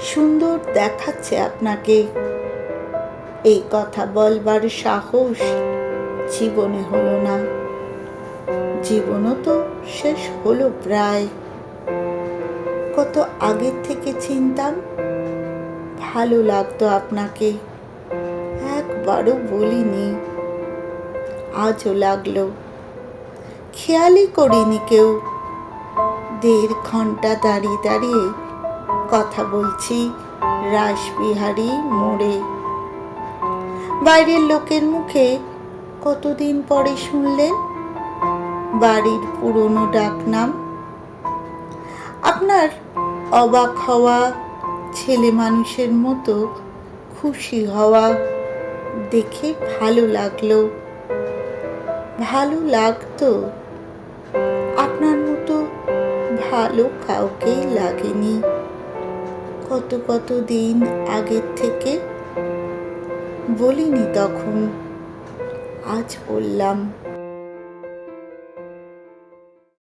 সুন্দর দেখাচ্ছে আপনাকে, এই কথা বলবার সাহস জীবনে হলো না। জীবনও তো শেষ হলো প্রায়। কত আগের থেকে চিনতাম, ভালো লাগতো আপনাকে, একবারও বলিনি, আজও লাগলো। খেয়ালই করিনি কেউ, 1.5 ঘন্টা দাঁড়িয়ে দাঁড়িয়ে কথা বলছি রাসবিহারী মোড়ে। বাইরের লোকের মুখে কতদিন পরে শুনলেন বাড়ির পুরনো ডাকনাম। আপনার অবাক হওয়া, ছেলে মানুষের মতো খুশি হওয়া দেখে ভালো লাগলো। ভালো লাগতো, আপনার মতো ভালো কাউকেই লাগেনি। কত কত দিন আগের থেকে বলিনি তখন, আজ বললাম।